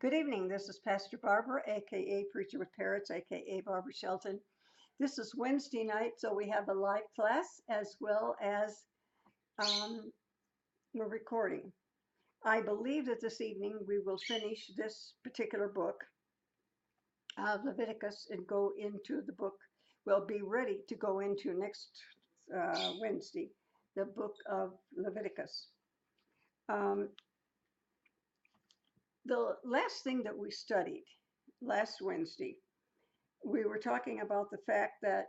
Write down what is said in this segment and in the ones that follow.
Good evening. This is Pastor Barbara, aka Preacher with Parrots, aka Barbara Shelton. This is Wednesday night, so we have a live class as well as um, we're recording. I believe that this evening we will finish this particular book of Leviticus and go into the book. We'll be ready to go into next Wednesday, the book of Leviticus. Um, the last thing that we studied last Wednesday, we were talking about the fact that,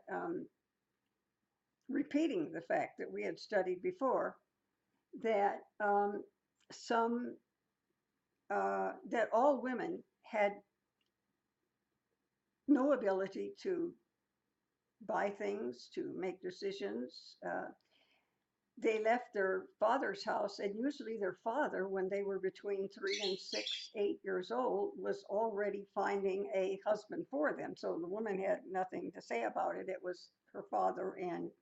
repeating the fact that we had studied before, that some, that all women had no ability to buy things, to make decisions. They left their father's house, and usually their father, when they were between 3 and 6, 8 years old, was already finding a husband for them. So the woman had nothing to say about it. It was her father and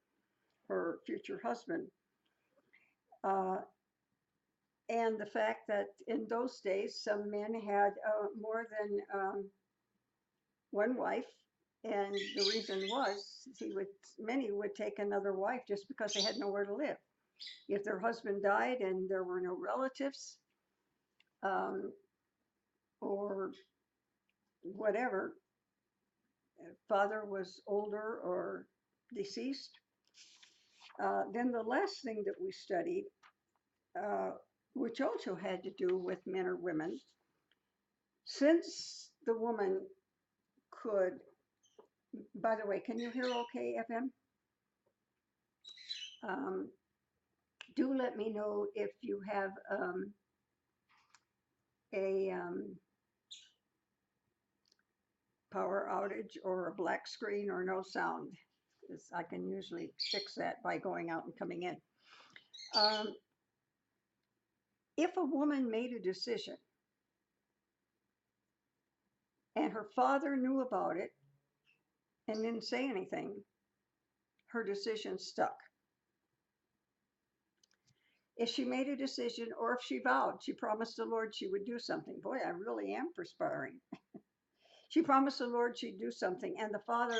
her future husband. Uh, and the fact that in those days, some men had more than one wife. And the reason was many would take another wife just because they had nowhere to live. If their husband died and there were no relatives, um, or whatever, father was older or deceased. Then the last thing that we studied, uh, which also had to do with men or women, since the woman could, by the way, can you hear okay, FM? Um, do let me know if you have a power outage or a black screen or no sound. I can usually fix that by going out and coming in. Um, if a woman made a decision and her father knew about it and didn't say anything, her decision stuck. If she made a decision or if she vowed, she promised the Lord she would do something. Boy, I really am perspiring. She promised the Lord she'd do something, and the father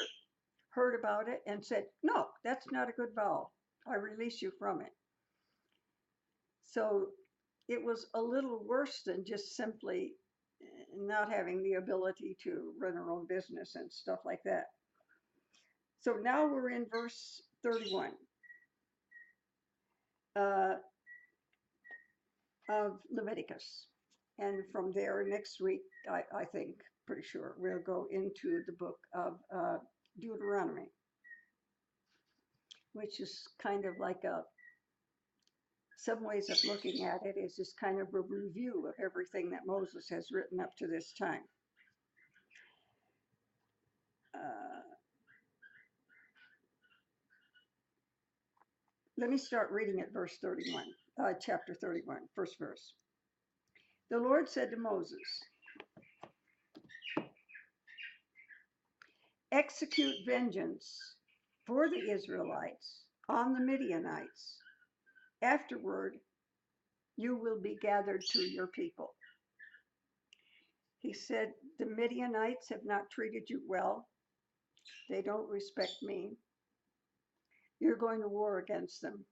heard about it and said, "No, that's not a good vow. I release you from it." So it was a little worse than just simply not having the ability to run her own business and stuff like that. So now we're in verse 31 uh, of Leviticus. And from there, next week, I think, pretty sure, we'll go into the book of Deuteronomy, which is kind of like some ways of looking at it is just kind of a review of everything that Moses has written up to this time. Let me start reading at verse 31, chapter 31, first verse. The Lord said to Moses, "Execute vengeance for the Israelites on the Midianites. Afterward, you will be gathered to your people." He said, "The Midianites have not treated you well. They don't respect me. You're going to war against them.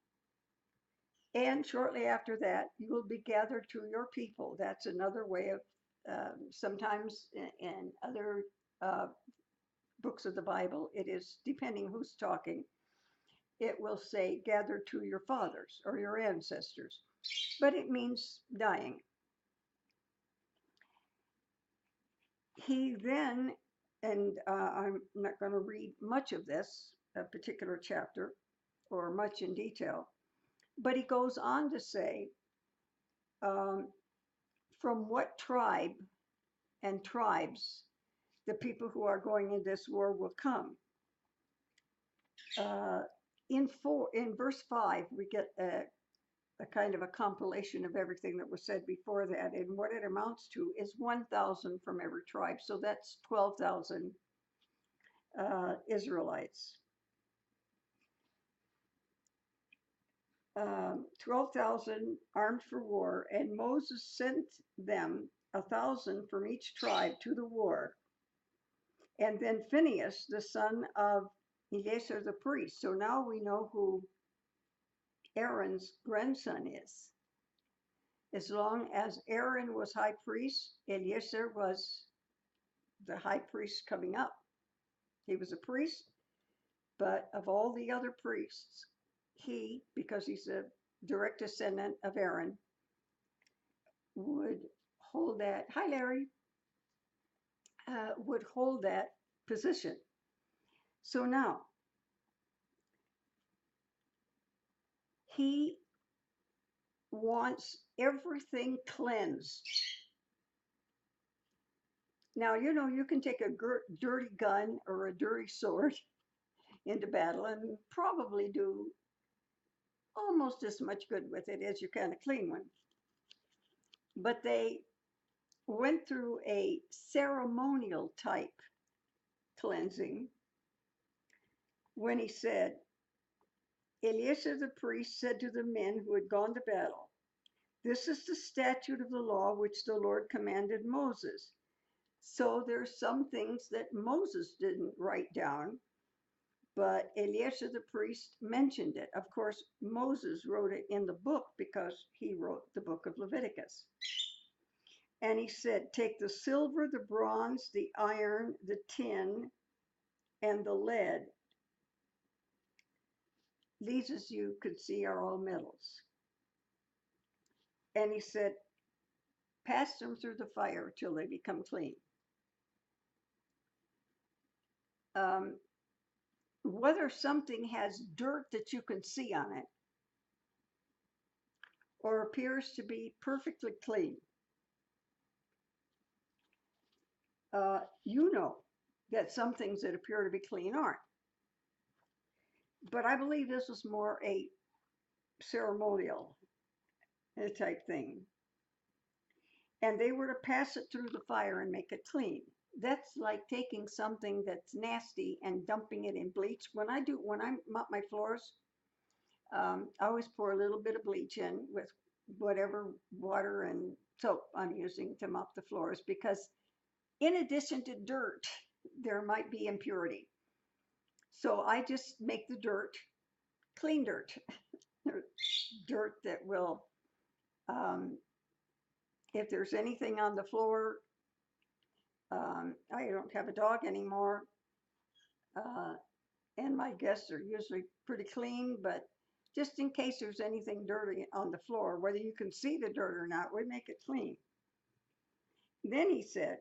And shortly after that, you will be gathered to your people." That's another way of, sometimes in other books of the Bible, it is depending who's talking. It will say, "Gathered to your fathers" or your ancestors, but it means dying. He then, and I'm not going to read much of this particular chapter or much in detail, but he goes on to say, um, from what tribe and tribes the people who are going in this war will come. Uh, in verse 5, we get a kind of a compilation of everything that was said before that, and what it amounts to is 1,000 from every tribe. So that's 12,000 Israelites. 12,000 armed for war, and Moses sent them 1,000 from each tribe to the war. And then Phinehas, the son of Eleazar the priest. So now we know who Aaron's grandson is. As long as Aaron was high priest, Eleazar was the high priest coming up. He was a priest, but of all the other priests, he, because he's a direct descendant of Aaron, would hold that. Hi, Larry. Would hold that position. So now he wants everything cleansed. Now, you know, you can take a dirty gun or a dirty sword into battle and probably do almost as much good with it as you can a clean one. But they went through a ceremonial type cleansing when he said, Eleazar the priest said to the men who had gone to battle, "This is the statute of the law which the Lord commanded Moses." So there's some things that Moses didn't write down, but Eleazar the priest mentioned it. Of course, Moses wrote it in the book because he wrote the book of Leviticus. And he said, take the silver, the bronze, the iron, the tin, and the lead. These, as you could see, are all metals. And he said, pass them through the fire till they become clean. Whether something has dirt that you can see on it or appears to be perfectly clean, you know that some things that appear to be clean aren't. But I believe this was more a ceremonial type thing. And they were to pass it through the fire and make it clean. That's like taking something that's nasty and dumping it in bleach. When I mop my floors, I always pour a little bit of bleach in with whatever water and soap I'm using to mop the floors, because in addition to dirt, there might be impurity. So I just make the dirt clean dirt, dirt that will, if there's anything on the floor, I don't have a dog anymore, and my guests are usually pretty clean, but just in case there's anything dirty on the floor, whether you can see the dirt or not, we make it clean. Then he said,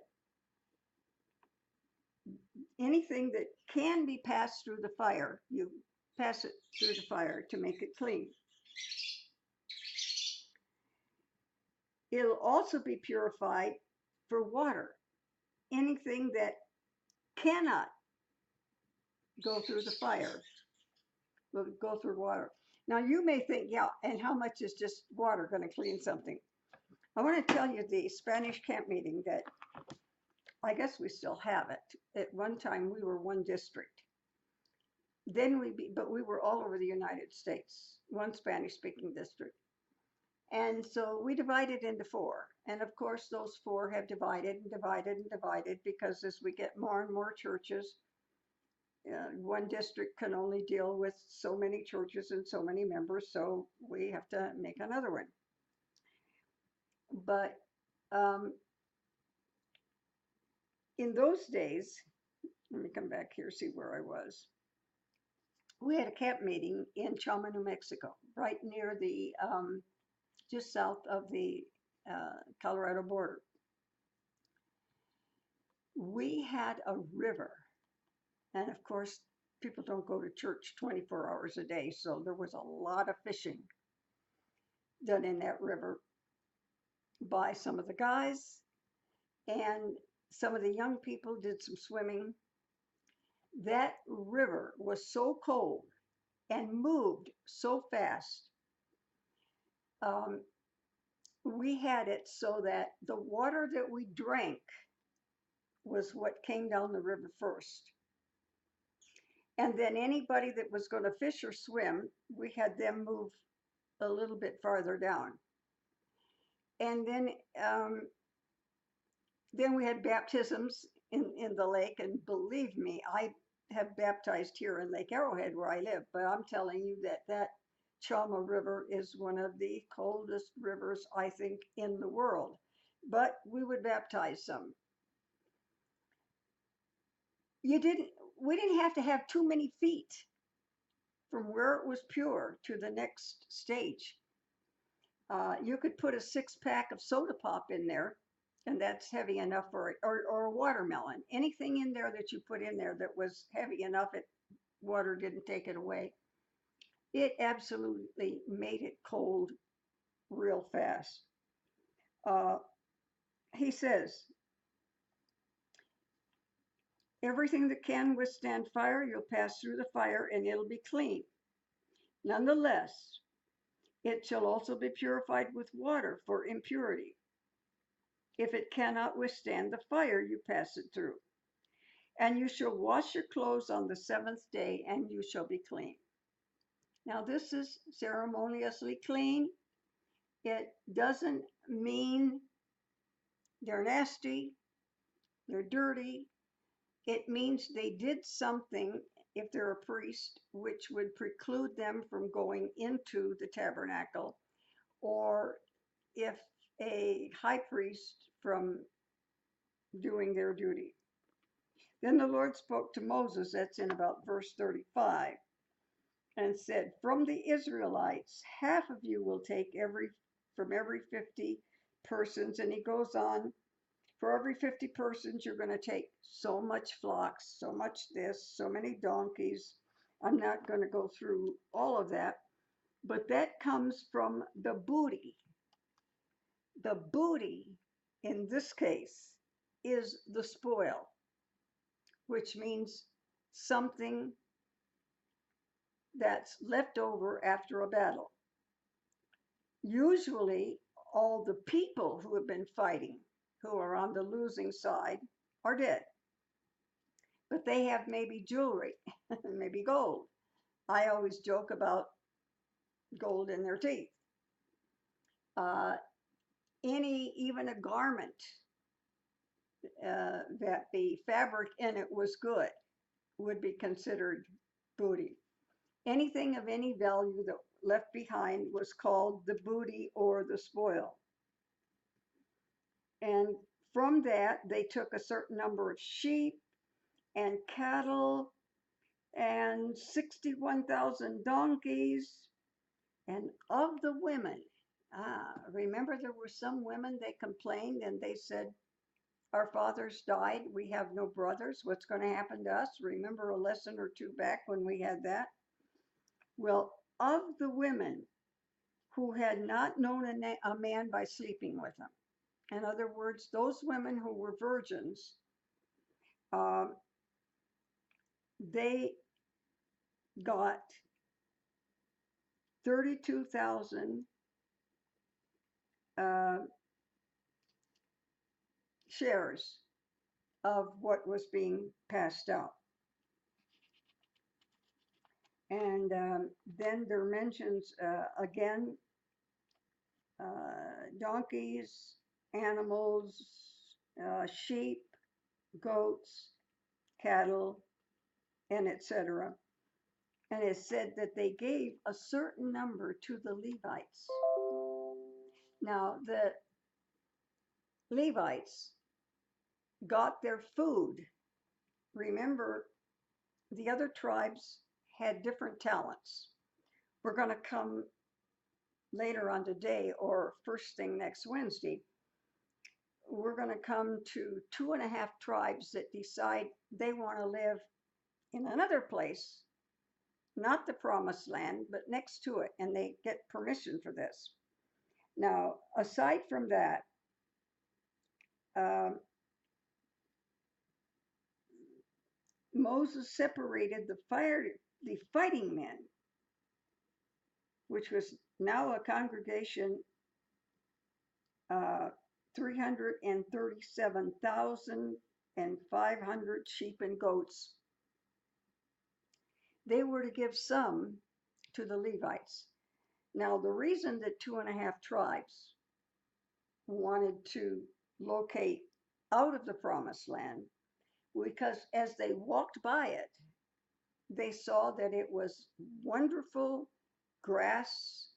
anything that can be passed through the fire, you pass it through the fire to make it clean. It'll also be purified for water. Anything that cannot go through the fire will go through water. Now you may think, yeah, and how much is just water going to clean something? I want to tell you the Spanish camp meeting that I guess we still have it. At one time we were one district. Then but we were all over the United States, one Spanish speaking district. And so we divided into four. And of course, those four have divided and divided and divided, because as we get more and more churches, one district can only deal with so many churches and so many members, so we have to make another one. But in those days, let me come back here, see where I was. We had a camp meeting in Chama, New Mexico, right near the, just south of the Colorado border. We had a river, and of course, people don't go to church 24 hours a day, so there was a lot of fishing done in that river by some of the guys, and some of the young people did some swimming. That river was so cold and moved so fast. We had it so that the water that we drank was what came down the river first. And then anybody that was going to fish or swim, we had them move a little bit farther down. And then Then we had baptisms in the lake, and believe me, I have baptized here in Lake Arrowhead where I live, but I'm telling you that that Chalma River is one of the coldest rivers, I think, in the world. But we would baptize some. You didn't, we didn't have to have too many feet from where it was pure to the next stage. You could put a 6 pack of soda pop in there, and that's heavy enough for it, or a watermelon. Anything in there that you put in there that was heavy enough, it water didn't take it away. It absolutely made it cold real fast. Uh, he says, everything that can withstand fire, you'll pass through the fire and it'll be clean. Nonetheless, it shall also be purified with water for impurity. If it cannot withstand the fire, you pass it through. And you shall wash your clothes on the seventh day, and you shall be clean. Now, this is ceremoniously clean. It doesn't mean they're nasty, they're dirty. It means they did something, if they're a priest, which would preclude them from going into the tabernacle, or if a high priest from doing their duty. Then the Lord spoke to Moses, that's in about verse 35, and said, from the Israelites, half of you will take from every 50 persons. And he goes on, for every 50 persons, you're going to take so much flocks, so much this, so many donkeys. I'm not going to go through all of that, but that comes from the booty. The booty, in this case, is the spoil, which means something that's left over after a battle. Usually, all the people who have been fighting, who are on the losing side, are dead. But they have maybe jewelry, maybe gold. I always joke about gold in their teeth. Uh, even a garment that the fabric in it was good would be considered booty. Anything of any value that left behind was called the booty or the spoil. And from that, they took a certain number of sheep and cattle and 61,000 donkeys. And of the women, remember there were some women, they complained and they said, our fathers died, we have no brothers, what's going to happen to us? Remember a lesson or two back when we had that? Well, of the women who had not known a man by sleeping with him, in other words, those women who were virgins, um, they got 32,000 shares of what was being passed out. And then there mentions again donkeys, animals, sheep, goats, cattle, and etc. And it said that they gave a certain number to the Levites. Now, the Levites got their food. Remember, the other tribes had different talents. We're going to come later on today or first thing next Wednesday. We're going to come to 2.5 tribes that decide they want to live in another place, not the promised land, but next to it, and they get permission for this. Now, aside from that, Moses separated the fighting men, which was now a congregation 337,500 sheep and goats. They were to give some to the Levites. Now, the reason that 2.5 tribes wanted to locate out of the promised land, because as they walked by it, they saw that it was wonderful grass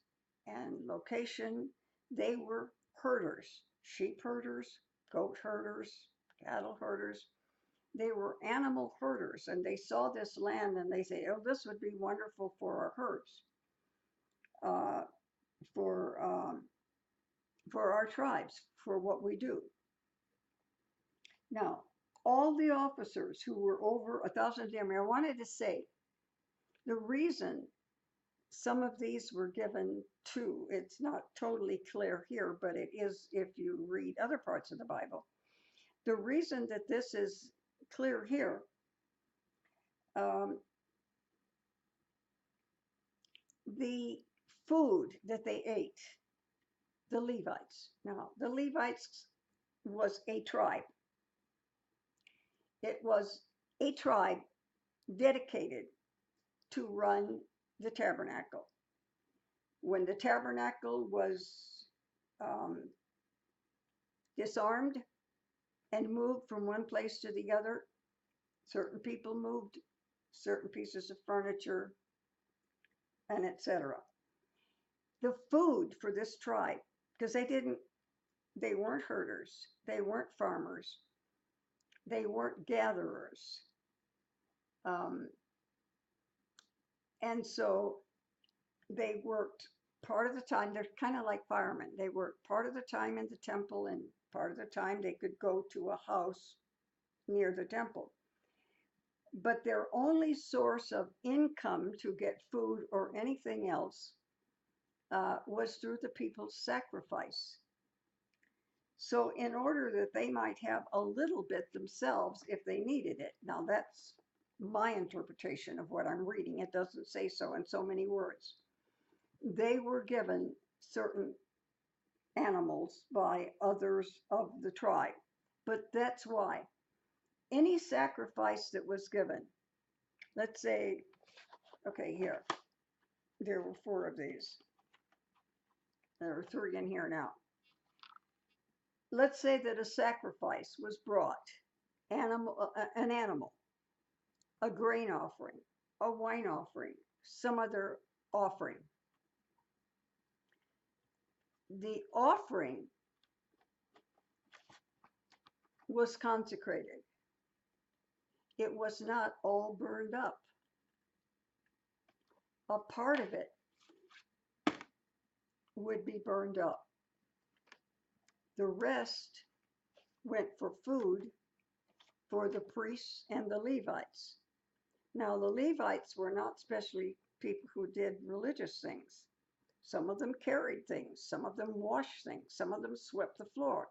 and location. They were herders, sheep herders, goat herders, cattle herders. They were animal herders, and they saw this land and they say, "Oh, this would be wonderful for our herds, uh, for for our tribes, for what we do." Now, all the officers who were over 1,000 I wanted to say the reason some of these were given to, it's not totally clear here, but it is if you read other parts of the Bible. The reason that this is clear here, um, the food that they ate, the Levites. Now, the Levites was a tribe. It was a tribe dedicated to run the tabernacle. When the tabernacle was um, disarmed and moved from one place to the other, certain people moved certain pieces of furniture and etc. The food for this tribe, because they weren't herders, they weren't farmers, they weren't gatherers. Um, and so they worked part of the time, they're kind of like firemen. They worked part of the time in the temple, and part of the time they could go to a house near the temple. But their only source of income to get food or anything else was through the people's sacrifice. So, in order that they might have a little bit themselves if they needed it, now that's my interpretation of what I'm reading. It doesn't say so in so many words. They were given certain animals by others of the tribe. But that's why any sacrifice that was given, let's say, okay, here, there were 4 of these. There are 3 in here now. Let's say that a sacrifice was brought, an animal, a grain offering, a wine offering, some other offering. The offering was consecrated. It was not all burned up. A part of it would be burned up. The rest went for food for the priests and the Levites. Now, the Levites were not specially people who did religious things. Some of them carried things, some of them washed things, some of them swept the floor.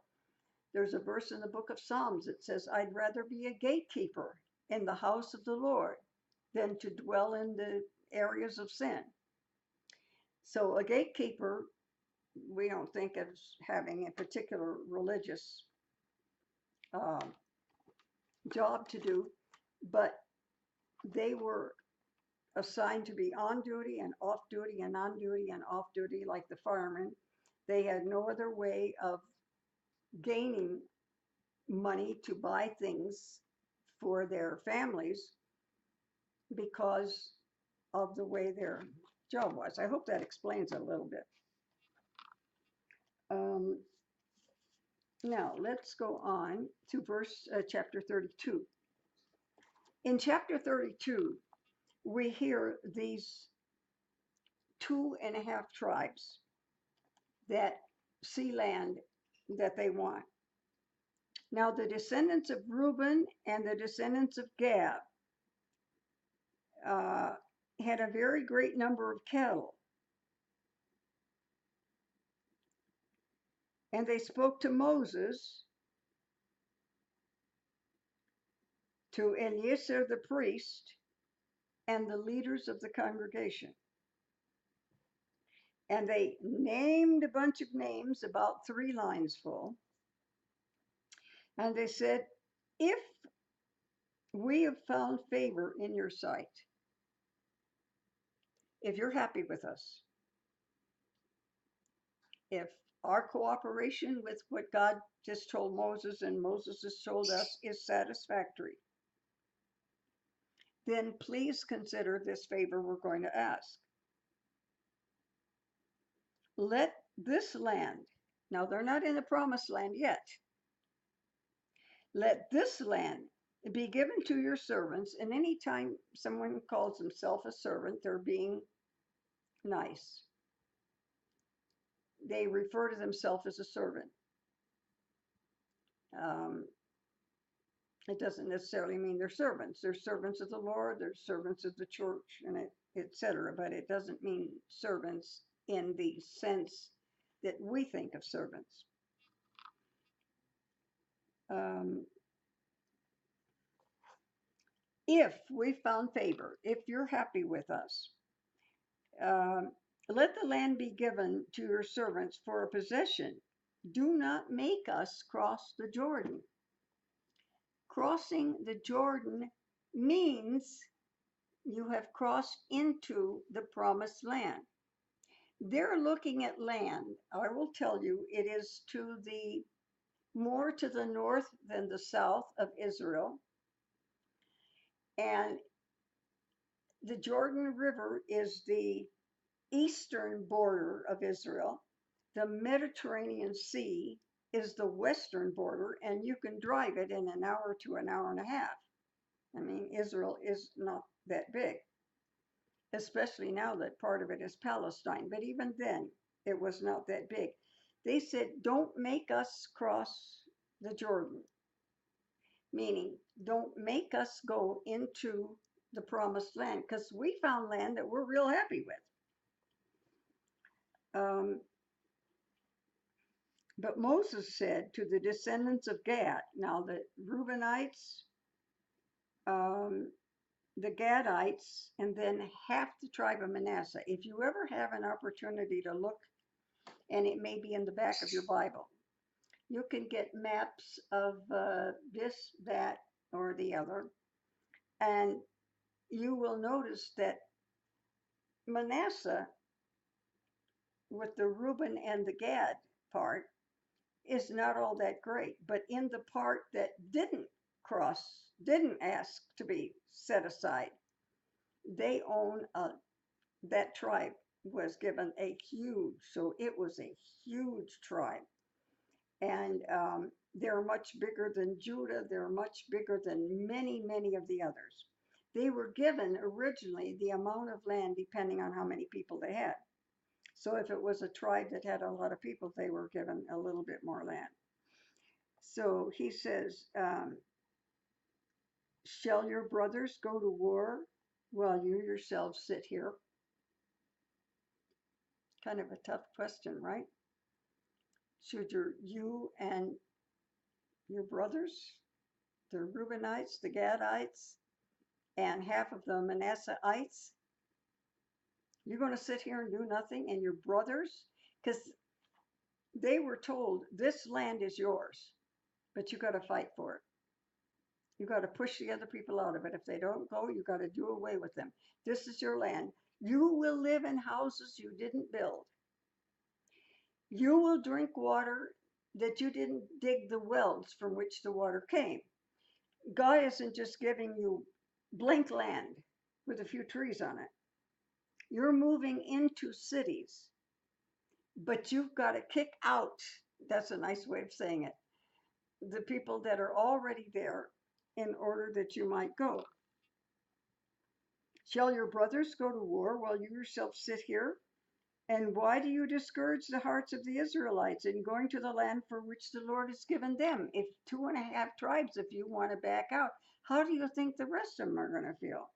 There's a verse in the book of Psalms that says, "I'd rather be a gatekeeper in the house of the Lord than to dwell in the areas of sin." So a gatekeeper, we don't think of having a particular religious job to do, but they were assigned to be on duty and off duty and on duty and off duty like the firemen. They had no other way of gaining money to buy things for their families because of the way their job was. I hope that explains it a little bit. Now let's go on to chapter 32. In chapter 32, we hear these 2.5 tribes that see land that they want. Now the descendants of Reuben and the descendants of Gad had a very great number of cattle. And they spoke to Moses, to Eleazar the priest, and the leaders of the congregation. And they named a bunch of names, about 3 lines full. And they said, "If we have found favor in your sight, if you're happy with us, if our cooperation with what God just told Moses and Moses has told us is satisfactory, then please consider this favor we're going to ask. Let this land, now they're not in the promised land yet, let this land be given to your servants. And anytime someone calls himself a servant, they're being nice. They refer to themselves as a servant. Um, it doesn't necessarily mean they're servants. They're servants of the Lord, they're servants of the church, and etc. But it doesn't mean servants in the sense that we think of servants. Um, if we found favor, if you're happy with us, um, let the land be given to your servants for a possession. Do not make us cross the Jordan. Crossing the Jordan means you have crossed into the promised land. They're looking at land. I will tell you, it is to the more to the north than the south of Israel. And the Jordan River is the eastern border of Israel. The Mediterranean Sea is the western border, and you can drive it in an hour to an hour and a half. I mean, Israel is not that big, especially now that part of it is Palestine. But even then, it was not that big. They said, don't make us cross the Jordan, meaning don't make us go into the promised land, because we found land that we're real happy with. But Moses said to the descendants of Gad, now the Reubenites, the Gadites, and then half the tribe of Manasseh. If you ever have an opportunity to look, and it may be in the back of your Bible, you can get maps of this, that, or the other, and you will notice that Manasseh, with the Reuben and the Gad part, is not all that great. But in the part that didn't ask to be set aside, they own that tribe was given a huge, so it was a huge tribe. And they're much bigger than Judah. They're much bigger than many, many of the others. They were given originally the amount of land depending on how many people they had. So if it was a tribe that had a lot of people, they were given a little bit more land. So he says, shall your brothers go to war while you yourselves sit here? Kind of a tough question, right? Should you and your brothers, the Reubenites, the Gadites, and half of the Manasseites, you're going to sit here and do nothing, and your brothers, because they were told this land is yours, but you got to fight for it. You got to push the other people out of it. If they don't go, you got to do away with them. This is your land. You will live in houses you didn't build. You will drink water that you didn't dig the wells from which the water came. God isn't just giving you blank land with a few trees on it. You're moving into cities, but you've got to kick out, that's a nice way of saying it, the people that are already there in order that you might go. Shall your brothers go to war while you yourself sit here? And why do you discourage the hearts of the Israelites in going to the land for which the Lord has given them? If 2.5 tribes, if you want to back out, how do you think the rest of them are going to feel?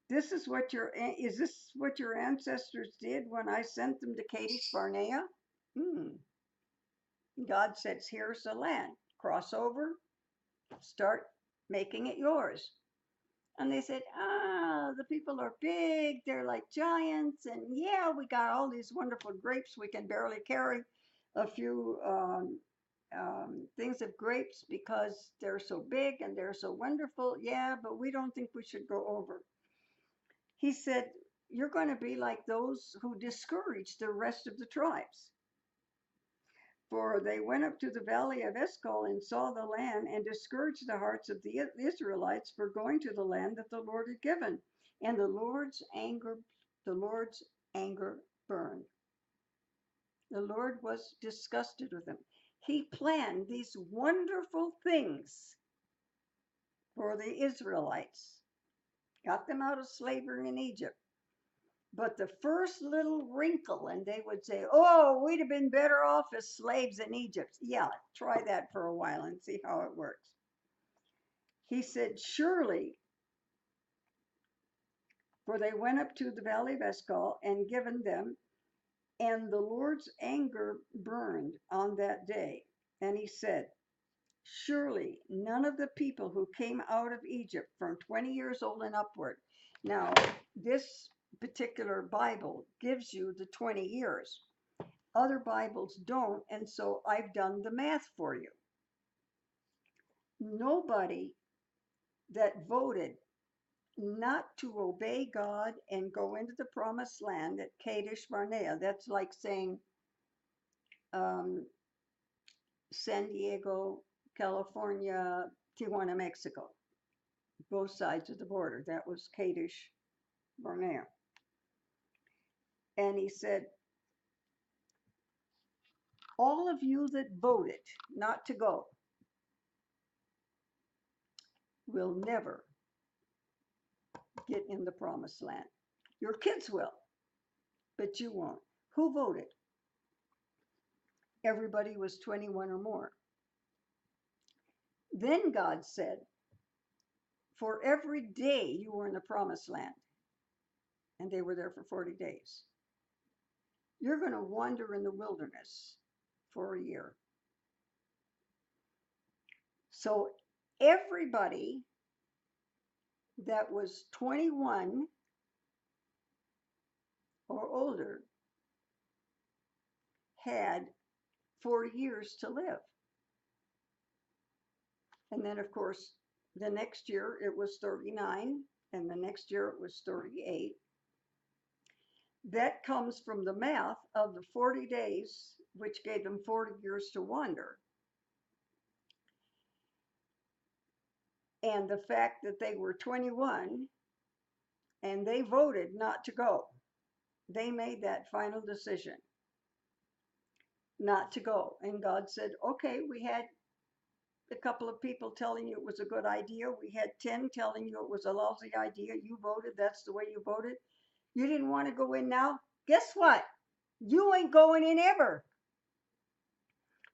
Is this what your ancestors did when I sent them to Kadesh Barnea? God says, here's the land. Cross over, start making it yours. And they said, the people are big, they're like giants, and yeah, we got all these wonderful grapes. We can barely carry a few things of grapes because they're so big and they're so wonderful. Yeah, but we don't think we should go over. He said, you're going to be like those who discourage the rest of the tribes. For they went up to the valley of Eshcol and saw the land and discouraged the hearts of the Israelites for going to the land that the Lord had given. And the Lord's anger burned. The Lord was disgusted with them. He planned these wonderful things for the Israelites, got them out of slavery in Egypt. But the first little wrinkle, and they would say, oh, we'd have been better off as slaves in Egypt. Yeah, try that for a while and see how it works. He said, surely, for they went up to the valley of Eshcol and given them, and the Lord's anger burned on that day. And he said, surely none of the people who came out of Egypt from 20 years old and upward. Now, this particular Bible gives you the 20 years. Other Bibles don't, and so I've done the math for you. Nobody that voted not to obey God and go into the promised land at Kadesh Barnea, that's like saying San Diego, California, Tijuana, Mexico, both sides of the border. That was Kadesh Barnea. And he said, all of you that voted not to go will never get in the promised land. Your kids will, but you won't. Who voted? Everybody was 21 or more. Then God said, for every day you were in the promised land, and they were there for 40 days, you're going to wander in the wilderness for a year. So everybody that was 21 or older had 40 years to live. And then, of course, the next year it was 39, and the next year it was 38. That comes from the math of the 40 days, which gave them 40 years to wander. And the fact that they were 21 and they voted not to go. They made that final decision not to go. And God said, okay, we had a couple of people telling you it was a good idea. We had 10 telling you it was a lousy idea. You voted. That's the way you voted. You didn't want to go in now. Guess what? You ain't going in ever.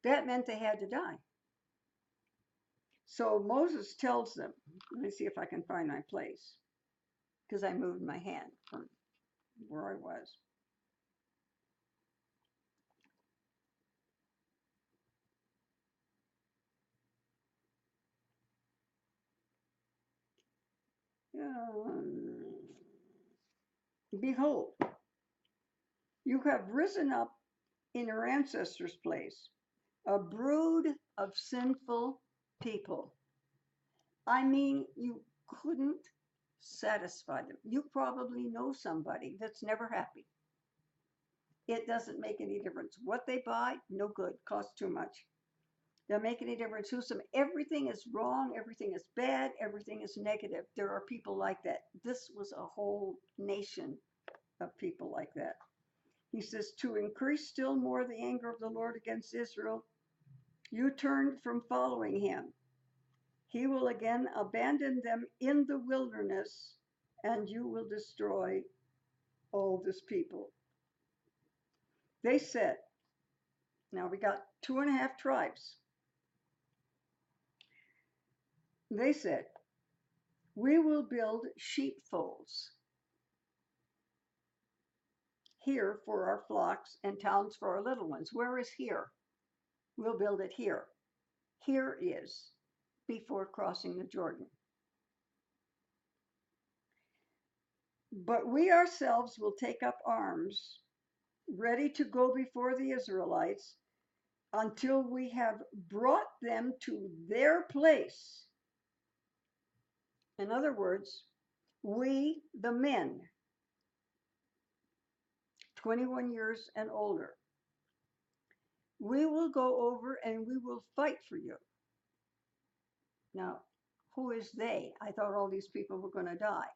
That meant they had to die. So Moses tells them, let me see if I can find my place, because I moved my hand from where I was. Behold, you have risen up in your ancestors' place, a brood of sinful people. I mean, you couldn't satisfy them. You probably know somebody that's never happy. It doesn't make any difference what they buy, no good, costs too much. Doesn't make any difference who's some. Everything is wrong, everything is bad, everything is negative. There are people like that. This was a whole nation of people like that. He says, to increase still more the anger of the Lord against Israel, you turned from following him. He will again abandon them in the wilderness, and you will destroy all this people. They said, now we got 2.5 tribes. They said, we will build sheepfolds here for our flocks and towns for our little ones. Where is here? We'll build it here. Here is before crossing the Jordan. But we ourselves will take up arms, ready to go before the Israelites until we have brought them to their place. In other words, we, the men, 21 years and older, We will go over and we will fight for you. Now, who is they? I thought all these people were going to die.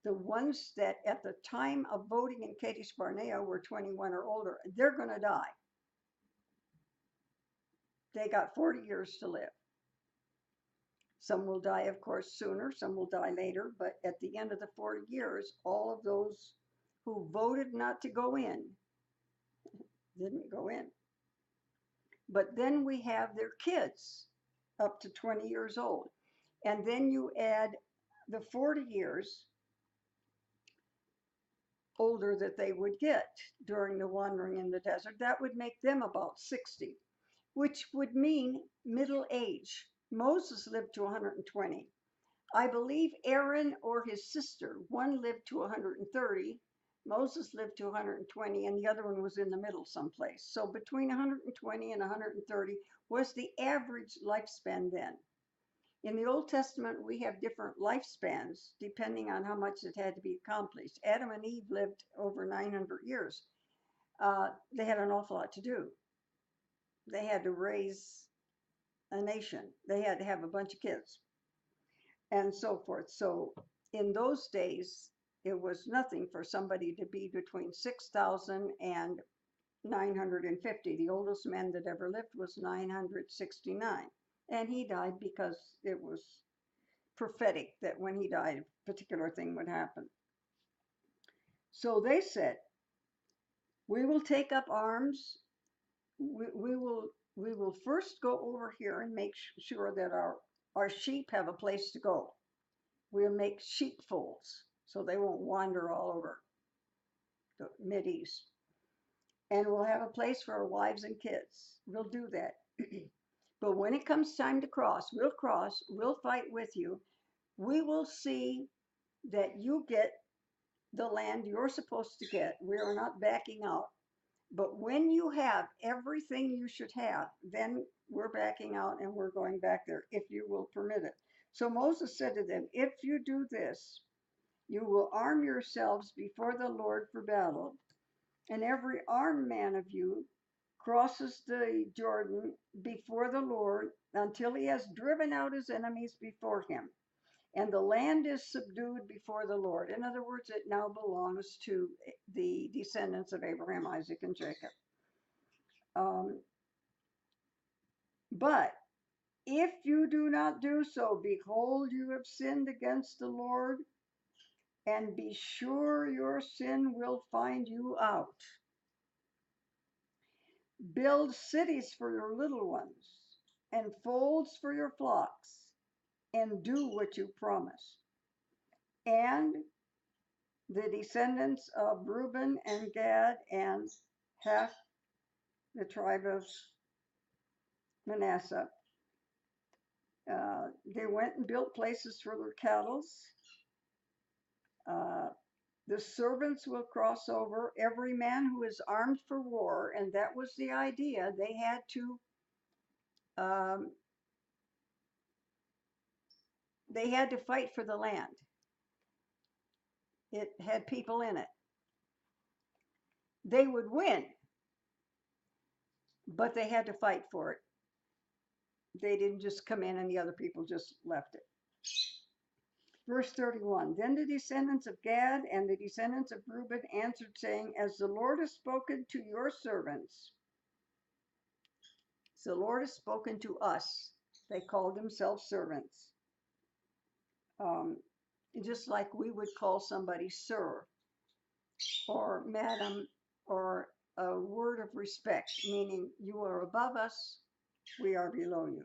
The ones that at the time of voting in Kadesh Barnea were 21 or older, they're going to die. They got 40 years to live. Some will die, of course, sooner, some will die later, but at the end of the 40 years, all of those who voted not to go in didn't go in. But then we have their kids up to 20 years old. And then you add the 40 years older that they would get during the wandering in the desert. That would make them about 60, which would mean middle age. Moses lived to 120. I believe Aaron or his sister, one lived to 130, Moses lived to 120, and the other one was in the middle someplace. So between 120 and 130 was the average lifespan then. In the Old Testament, we have different lifespans depending on how much it had to be accomplished. Adam and Eve lived over 900 years. They had an awful lot to do. They had to raise a nation. They had to have a bunch of kids and so forth. So in those days, it was nothing for somebody to be between 6,000 and 950. The oldest man that ever lived was 969. And he died because it was prophetic that when he died, a particular thing would happen. So they said, we will take up arms. We will first go over here and make sure that our sheep have a place to go. We'll make sheepfolds so they won't wander all over the Mideast. And we'll have a place for our wives and kids. We'll do that. But when it comes time to cross, we'll fight with you. We will see that you get the land you're supposed to get. We are not backing out. But when you have everything you should have, then we're backing out and we're going back there, if you will permit it. So Moses said to them, if you do this, you will arm yourselves before the Lord for battle, and every armed man of you crosses the Jordan before the Lord until he has driven out his enemies before him. And the land is subdued before the Lord. In other words, it now belongs to the descendants of Abraham, Isaac, and Jacob. But if you do not do so, behold, you have sinned against the Lord, and be sure your sin will find you out. Build cities for your little ones, and folds for your flocks, and do what you promised. And the descendants of Reuben and Gad and half the tribe of Manasseh, they went and built places for their cattle. The servants will cross over, every man who is armed for war, and that was the idea. They had to fight for the land. It had people in it. They would win, but they had to fight for it. They didn't just come in and the other people just left it. Verse 31, then the descendants of Gad and the descendants of Reuben answered, saying, as the Lord has spoken to your servants, the Lord has spoken to us. They called themselves servants. Just like we would call somebody sir or madam, or a word of respect, meaning you are above us, we are below you.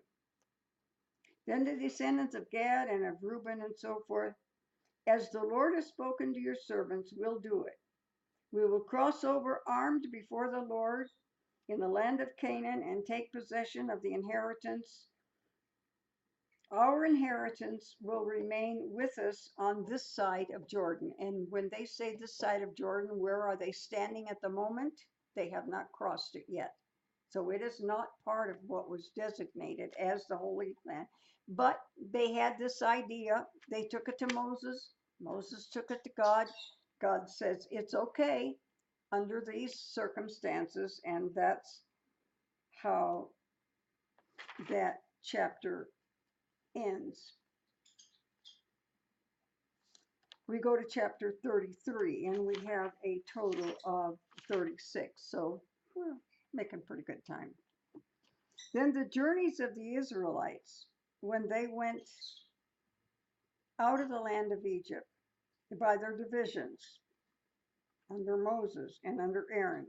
Then the descendants of Gad and of Reuben and so forth, as the Lord has spoken to your servants, we'll do it. We will cross over armed before the Lord in the land of Canaan and take possession of the inheritance. Our inheritance will remain with us on this side of Jordan. And when they say this side of Jordan, where are they standing at the moment? They have not crossed it yet. So it is not part of what was designated as the Holy Land. But they had this idea. They took it to Moses. Moses took it to God. God says, it's okay under these circumstances. And that's how that chapter ends. We go to chapter 33, and we have a total of 36, so we're making pretty good time. Then the journeys of the Israelites, when they went out of the land of Egypt by their divisions, under Moses and under Aaron.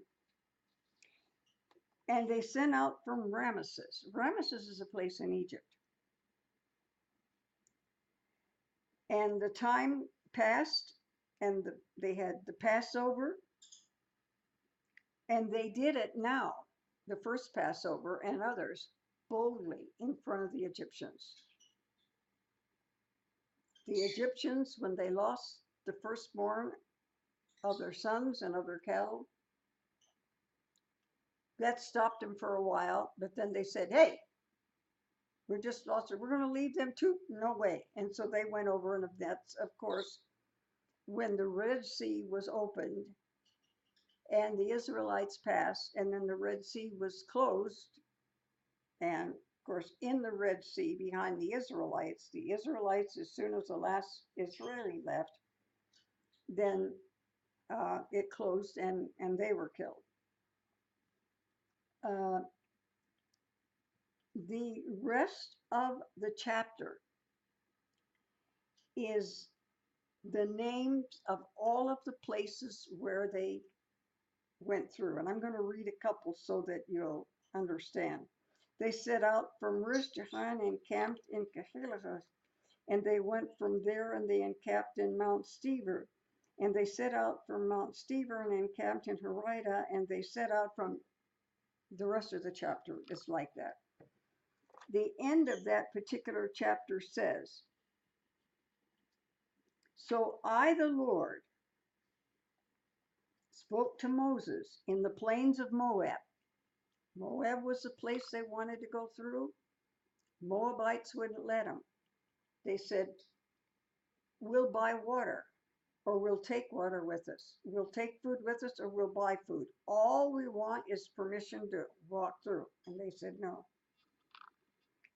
And they sent out from Ramesses. Ramesses is a place in Egypt. And the time passed, and they had the Passover, and they did it now, the first Passover and others, boldly in front of the Egyptians. The Egyptians, when they lost the firstborn of their sons and of their cattle, that stopped them for a while, but then they said, hey, we just lost it. We're going to leave them too? No way. And so they went over, and that's, of course, when the Red Sea was opened and the Israelites passed, and then the Red Sea was closed. And of course, in the Red Sea behind the Israelites, as soon as the last Israeli left, then it closed and they were killed. The rest of the chapter is the names of all of the places where they went through. And I'm going to read a couple so that you'll understand. They set out from Risjahan and camped in Kehelath, and they went from there and they encamped in Mount Stever. And they set out from Mount Stever and encamped in Horidah, and they set out from the rest of the chapter is like that. The end of that particular chapter says, so I, the Lord, spoke to Moses in the plains of Moab. Moab was the place they wanted to go through. Moabites wouldn't let them. They said, we'll buy water, or we'll take water with us. We'll take food with us, or we'll buy food. All we want is permission to walk through. And they said no.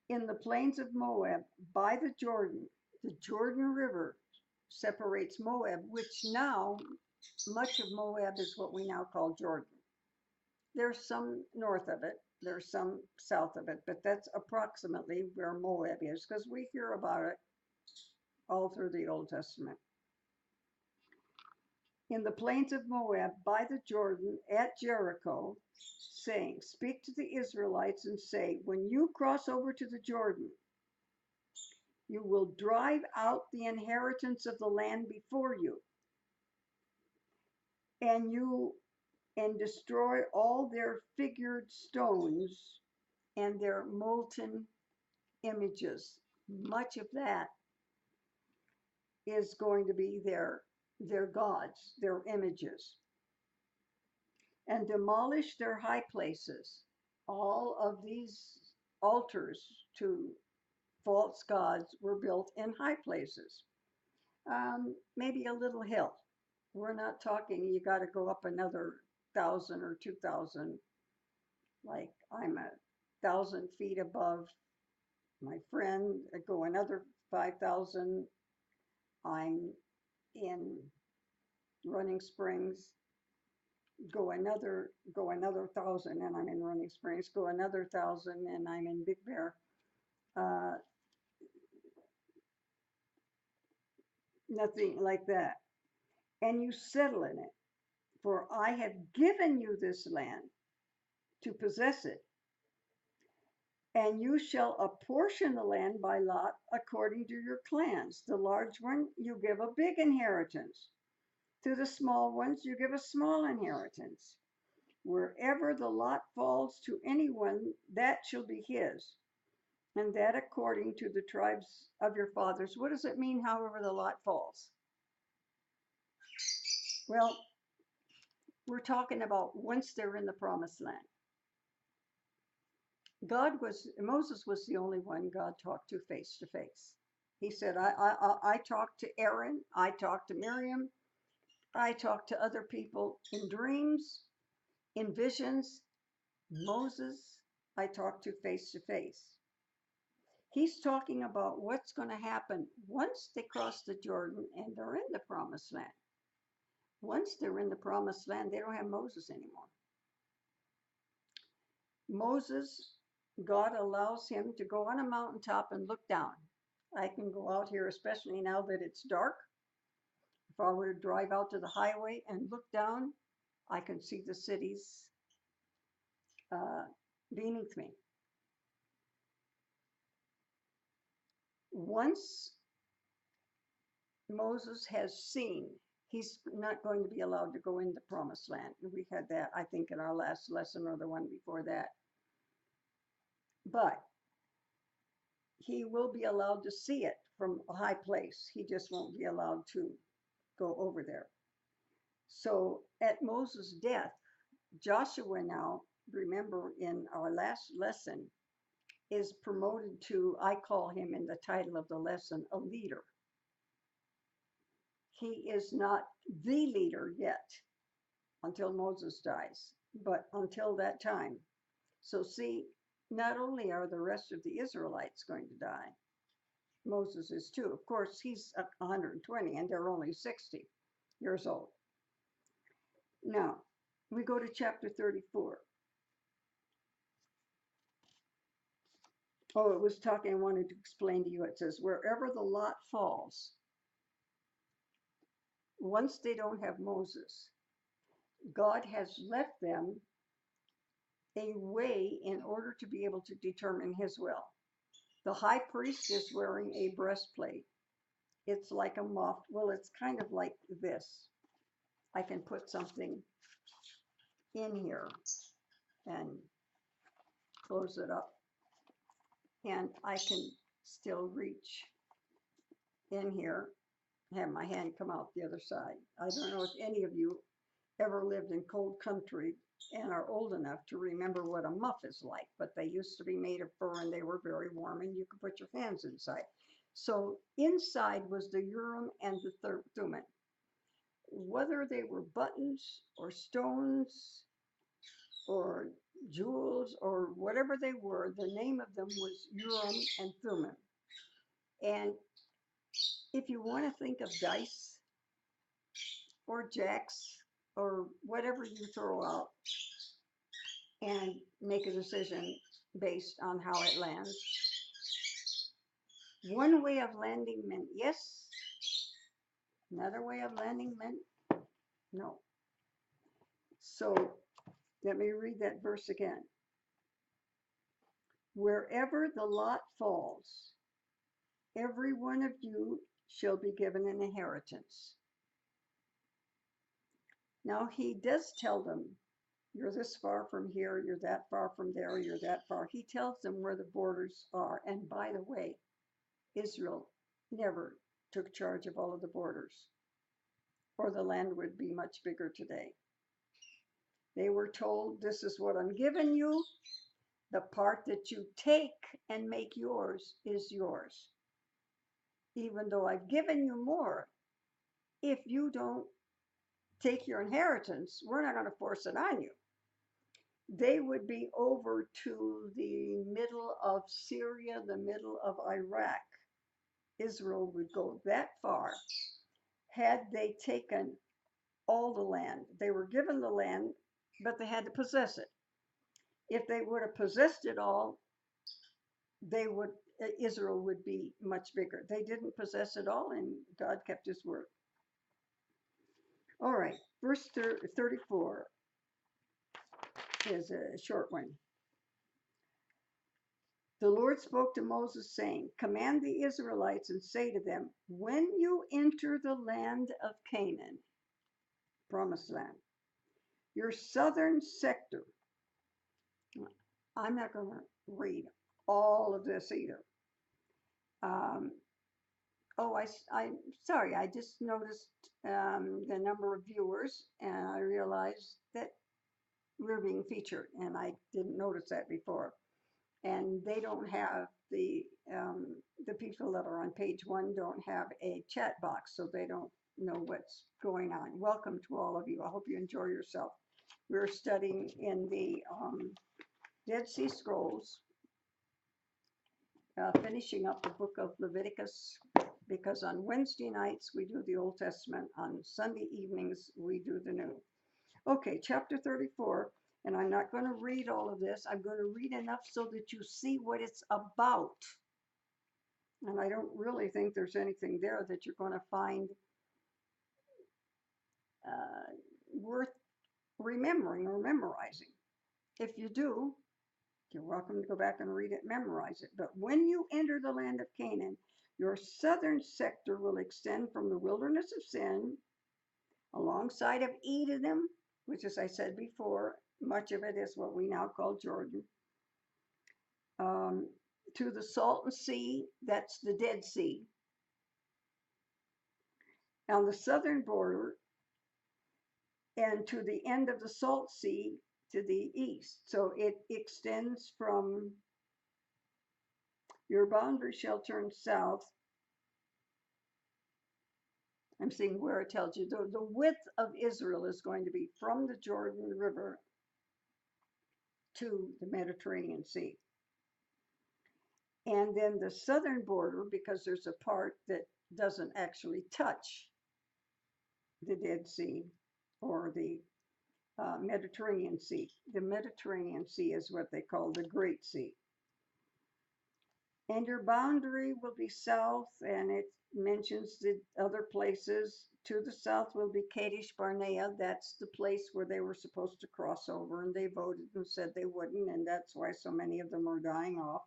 In the plains of Moab, by the Jordan River separates Moab, which now, much of Moab is what we now call Jordan. There's some north of it, there's some south of it, but that's approximately where Moab is, because we hear about it all through the Old Testament. In the plains of Moab, by the Jordan, at Jericho, saying, speak to the Israelites and say, when you cross over to the Jordan, you will drive out the inheritance of the land before you, and destroy all their figured stones and their molten images. Much of that is going to be their gods, their images. And demolish their high places. All of these altars to false gods were built in high places. Maybe a little hill. We're not talking you got to go up another 1,000 or 2,000. Like I'm 1,000 feet above my friend. I go another 5,000. I'm in Running Springs. Go another 1,000 and I'm in Running Springs. Go another 1,000 and I'm in Big Bear. Nothing like that. And you settle in it, for I have given you this land to possess it, and you shall apportion the land by lot according to your clans. The large one you give a big inheritance. To the small ones you give a small inheritance. Wherever the lot falls to anyone, that shall be his, and that according to the tribes of your fathers. What does it mean, however the lot falls? Well, we're talking about once they're in the promised land. Moses was the only one God talked to face to face. He said, I talked to Aaron, I talked to Miriam, I talked to other people in dreams, in visions. Moses I talk to face to face. He's talking about what's going to happen once they cross the Jordan and they're in the promised land. Once they're in the promised land, they don't have Moses anymore. Moses, God allows him to go on a mountaintop and look down. I can go out here, especially now that it's dark. If I were to drive out to the highway and look down, I can see the cities beneath me. Once Moses has seen, he's not going to be allowed to go into promised land. We had that, I think, in our last lesson or the one before that. But he will be allowed to see it from a high place. He just won't be allowed to go over there. So at Moses' death, Joshua now, remember in our last lesson, is promoted to, I call him in the title of the lesson, a leader. He is not the leader yet until Moses dies, but until that time. So see, not only are the rest of the Israelites going to die, Moses is too. Of course, he's 120 and they're only 60 years old. Now, we go to chapter 34. Oh, it was talking, I wanted to explain to you. It says, wherever the lot falls, once they don't have Moses, God has left them a way in order to be able to determine his will. The high priest is wearing a breastplate. It's like a muff. Well, it's kind of like this. I can put something in here and close it up. And I can still reach in here, have my hand come out the other side. I don't know if any of you ever lived in cold country and are old enough to remember what a muff is like, but they used to be made of fur and they were very warm and you could put your hands inside. So inside was the Urim and the Thummim. Whether they were buttons or stones or jewels or whatever they were, the name of them was Urim and Thummim. And if you want to think of dice or jacks or whatever you throw out and make a decision based on how it lands, one way of landing meant yes, another way of landing meant no. So let me read that verse again. Wherever the lot falls, every one of you shall be given an inheritance. Now he does tell them, you're this far from here, you're that far from there, you're that far. He tells them where the borders are. And by the way, Israel never took charge of all of the borders, or the land would be much bigger today. They were told, this is what I'm giving you. The part that you take and make yours is yours. Even though I've given you more, if you don't take your inheritance, we're not going to force it on you. They would be over to the middle of Syria, the middle of Iraq. Israel would go that far had they taken all the land. They were given the land, but they had to possess it. If they would have possessed it all, Israel would be much bigger. They didn't possess it all, and God kept his word. All right, verse 34 is a short one. The Lord spoke to Moses, saying, command the Israelites and say to them, when you enter the land of Canaan, promised land, your southern sector, I'm not going to read all of this either. I'm sorry, I just noticed the number of viewers, and I realized that we're being featured, and I didn't notice that before. And they don't have the people that are on page 1 don't have a chat box, so they don't know what's going on. Welcome to all of you. I hope you enjoy yourself. We're studying in the Dead Sea Scrolls, finishing up the book of Leviticus, because on Wednesday nights we do the Old Testament, on Sunday evenings we do the New. Okay, chapter 34, and I'm not going to read all of this. I'm going to read enough so that you see what it's about. And I don't really think there's anything there that you're going to find worth remembering or memorizing. If you do, you're welcome to go back and read it, memorize it. But when you enter the land of Canaan, your southern sector will extend from the wilderness of Sin alongside of Edom, which, as I said before, much of it is what we now call Jordan, to the Salton Sea, that's the Dead Sea, on the southern border, and to the end of the Salt Sea to the east. So it extends from, your boundary shall turn south. I'm seeing where it tells you the width of Israel is going to be from the Jordan River to the Mediterranean Sea. And then the southern border, because there's a part that doesn't actually touch the Dead Sea or the Mediterranean Sea. The Mediterranean Sea is what they call the Great Sea. And your boundary will be south, and it mentions the other places. To the south will be Kadesh Barnea. That's the place where they were supposed to cross over, and they voted and said they wouldn't, and that's why so many of them are dying off.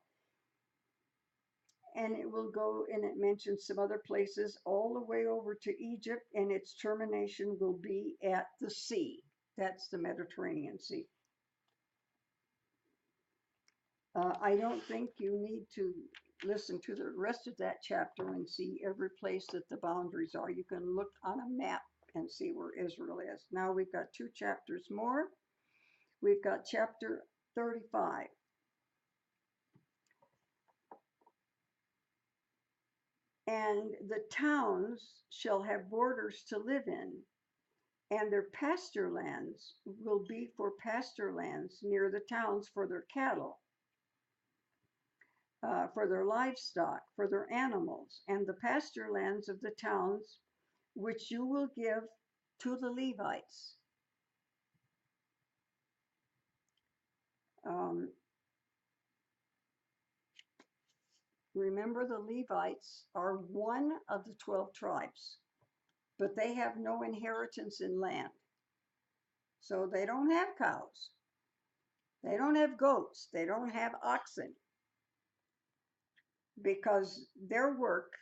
And it will go, and it mentions some other places all the way over to Egypt, and its termination will be at the sea. That's the Mediterranean Sea. I don't think you need to listen to the rest of that chapter and see every place that the boundaries are. You can look on a map and see where Israel is. Now we've got 2 chapters more. We've got chapter 35. And the towns shall have borders to live in, and their pasture lands will be for pasture lands near the towns for their cattle, for their livestock, for their animals, and the pasture lands of the towns which you will give to the Levites. Remember, the Levites are one of the 12 tribes, but they have no inheritance in land. So they don't have cows. They don't have goats. They don't have oxen, because their work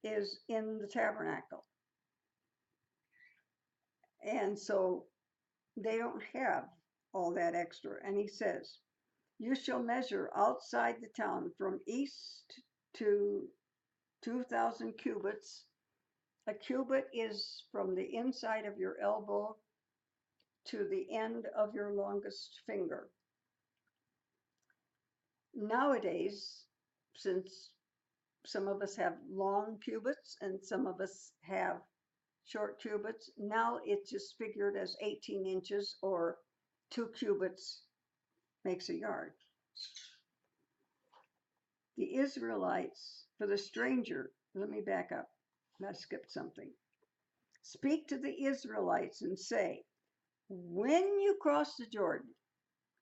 is in the tabernacle. And so they don't have all that extra. And he says, you shall measure outside the town from east to 2,000 cubits. A cubit is from the inside of your elbow to the end of your longest finger. Nowadays, since some of us have long cubits and some of us have short cubits, now it's just figured as 18 inches, or 2 cubits makes a yard. The Israelites, for the stranger, let me back up. I skipped something. Speak to the Israelites and say, when you cross the Jordan,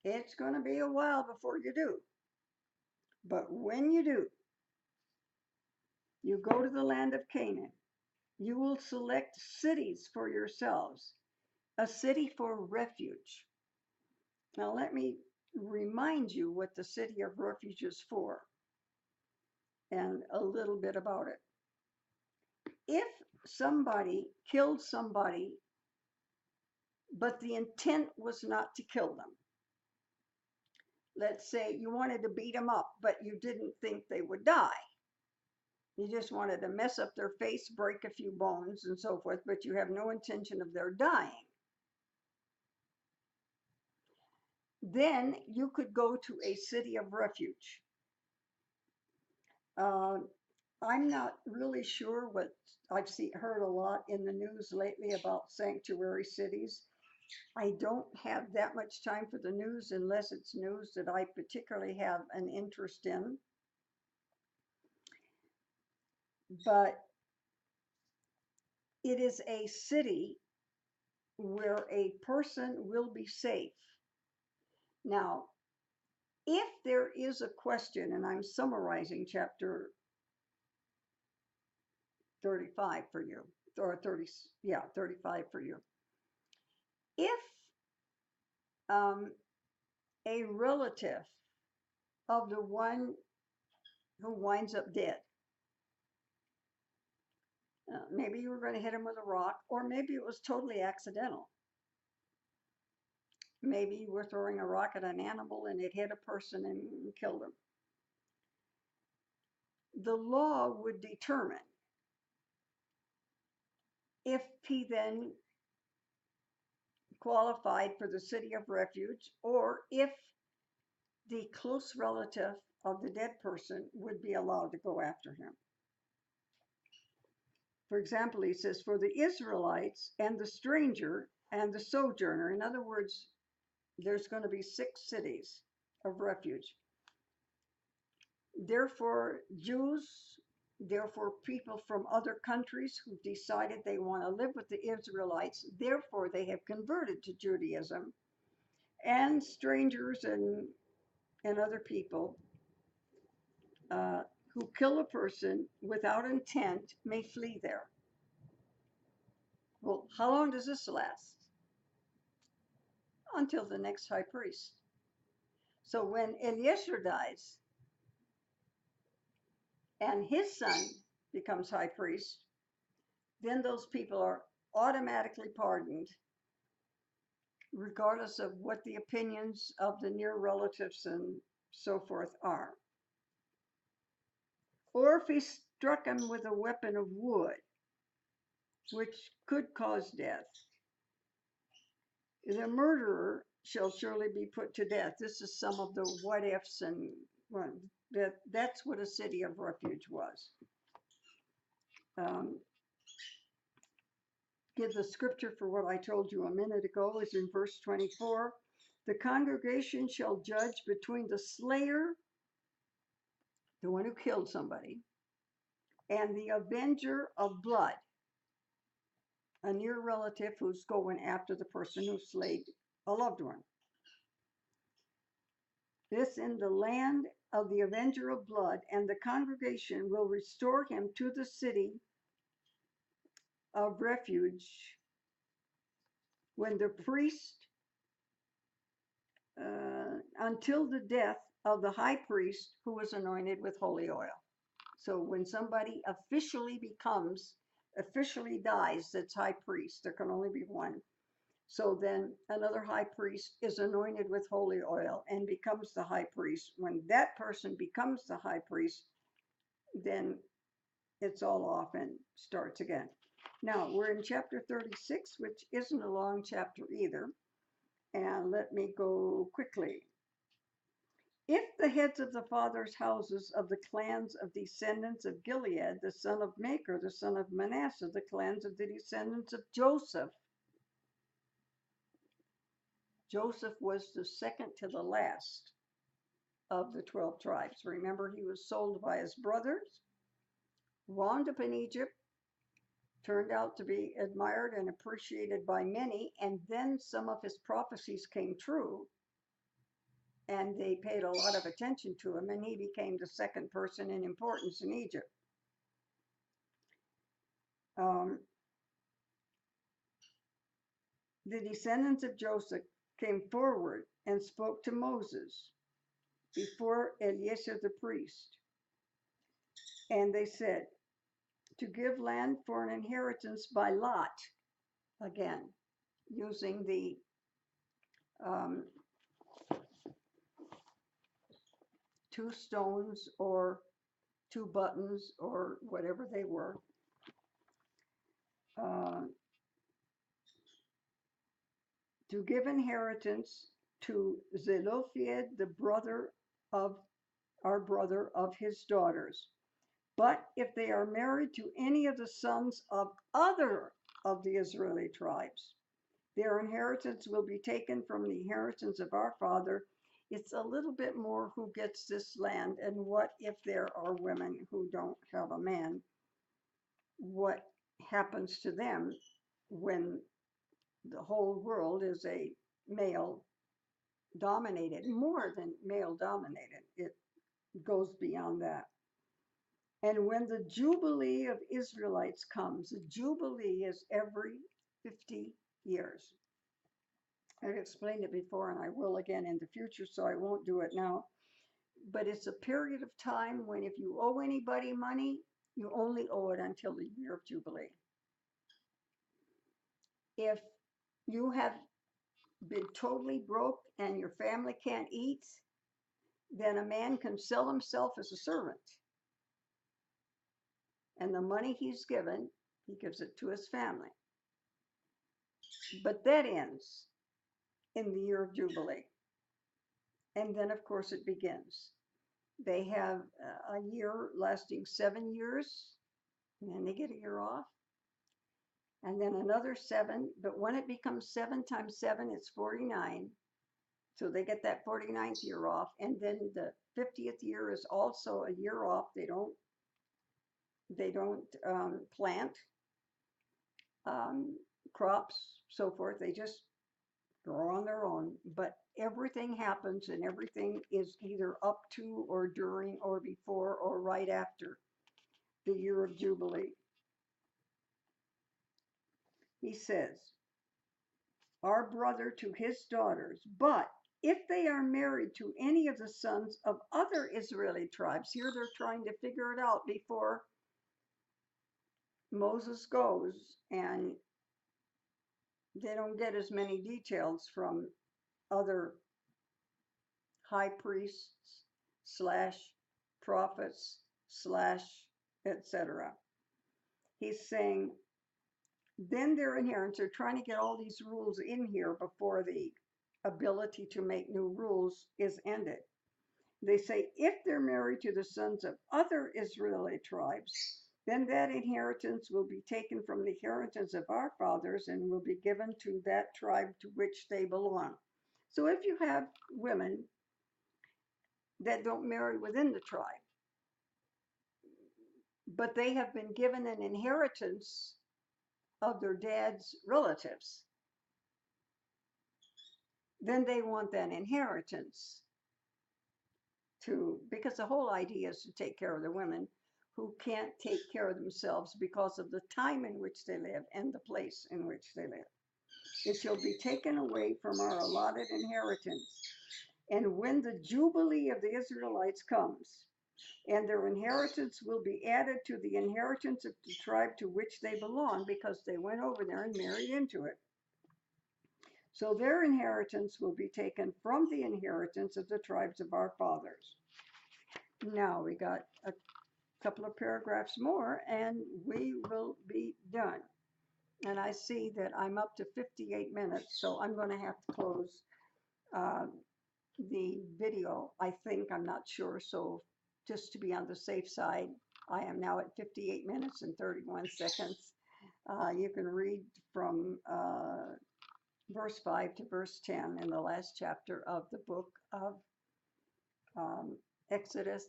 it's going to be a while before you do. But when you do, you go to the land of Canaan. You will select cities for yourselves, a city for refuge. Now let me remind you what the city of refuge is for, and a little bit about it. If somebody killed somebody, but the intent was not to kill them, let's say you wanted to beat them up, but you didn't think they would die. You just wanted to mess up their face, break a few bones and so forth, but you have no intention of their dying. Then you could go to a city of refuge. I'm not really sure what I've heard a lot in the news lately about sanctuary cities. I don't have that much time for the news unless it's news that I particularly have an interest in. But it is a city where a person will be safe. Now, if there is a question, and I'm summarizing chapter 35 for you, or 30, yeah, 35 for you. If a relative of the one who winds up dead, maybe you were going to hit him with a rock, or maybe it was totally accidental. Maybe you were throwing a rock at an animal and it hit a person and killed him. The law would determine if he then qualified for the city of refuge, or if the close relative of the dead person would be allowed to go after him. For example, he says, for the Israelites and the stranger and the sojourner. In other words, there's going to be 6 cities of refuge. Therefore, Jews, therefore, people from other countries who decided they want to live with the Israelites, therefore, they have converted to Judaism, and strangers and other people who kill a person without intent may flee there. Well, how long does this last? Until the next high priest. So when Eliezer dies and his son becomes high priest, then those people are automatically pardoned, regardless of what the opinions of the near relatives and so forth are. Or if he struck him with a weapon of wood, which could cause death, the murderer shall surely be put to death. This is some of the what ifs, and well, that's what a city of refuge was. Give the scripture for what I told you a minute ago is in verse 24. The congregation shall judge between the slayer, the one who killed somebody, and the avenger of blood, a near relative who's going after the person who slayed a loved one. This in the land of the avenger of blood, and the congregation will restore him to the city of refuge when the priest, until the death of the high priest who was anointed with holy oil. So when somebody officially dies, that's high priest. There can only be one. So then another high priest is anointed with holy oil and becomes the high priest. When that person becomes the high priest, then it's all off and starts again. Now we're in chapter 36, which isn't a long chapter either. And let me go quickly. If the heads of the fathers' houses of the clans of descendants of Gilead, the son of Machir, the son of Manasseh, the clans of the descendants of Joseph. Joseph was the second to the last of the 12 tribes. Remember, he was sold by his brothers, wound up in Egypt, turned out to be admired and appreciated by many, and then some of his prophecies came true, and they paid a lot of attention to him, and he became the second person in importance in Egypt. The descendants of Joseph came forward and spoke to Moses before Eleazar the priest. And they said, to give land for an inheritance by lot, again, using the two stones or two buttons or whatever they were. To give inheritance to Zelophehad, the brother of his daughters. But if they are married to any of the sons of other of the Israeli tribes, Their inheritance will be taken from the inheritance of our father. It's a little bit more who gets this land, and what if there are women who don't have a man? What happens to them when the whole world is a male dominated, more than male dominated? It goes beyond that. And when the Jubilee of Israelites comes, the Jubilee is every 50 years. I've explained it before and I will again in the future, so I won't do it now. But it's a period of time when if you owe anybody money, you only owe it until the year of Jubilee. If you have been totally broke and your family can't eat, then a man can sell himself as a servant. And the money he's given, he gives it to his family. But that ends in the year of Jubilee. And then, of course, it begins. They have a year lasting 7 years, and then they get a year off. And then another 7, but when it becomes 7 times 7, it's 49. So they get that 49th year off. And then the 50th year is also a year off. They don't plant crops, so forth. They just grow on their own. But everything happens and everything is either up to or during or before or right after the year of Jubilee. He says, our brother to his daughters, but if they are married to any of the sons of other Israeli tribes, here they're trying to figure it out before Moses goes, and they don't get as many details from other high priests / prophets / etc. He's saying, then their inheritance, they're trying to get all these rules in here before the ability to make new rules is ended. They say, if they're married to the sons of other Israeli tribes, then that inheritance will be taken from the inheritance of our fathers and will be given to that tribe to which they belong. So if you have women that don't marry within the tribe, but they have been given an inheritance of their dad's relatives, then they want that inheritance because the whole idea is to take care of the women who can't take care of themselves because of the time in which they live and the place in which they live. It shall be taken away from our allotted inheritance. And when the Jubilee of the Israelites comes, and their inheritance will be added to the inheritance of the tribe to which they belong, because they went over there and married into it. So their inheritance will be taken from the inheritance of the tribes of our fathers. Now we got a couple of paragraphs more and we will be done. And I see that I'm up to 58 minutes, so I'm going to have to close the video, I think. I'm not sure, so just to be on the safe side, I am now at 58 minutes and 31 seconds. You can read from verse 5 to verse 10 in the last chapter of the book of Exodus,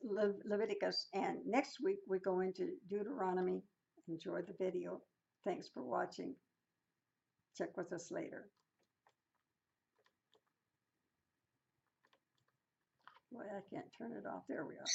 Leviticus, and next week we go into Deuteronomy. Enjoy the video. Thanks for watching. Check with us later. Boy, I can't turn it off. There we are.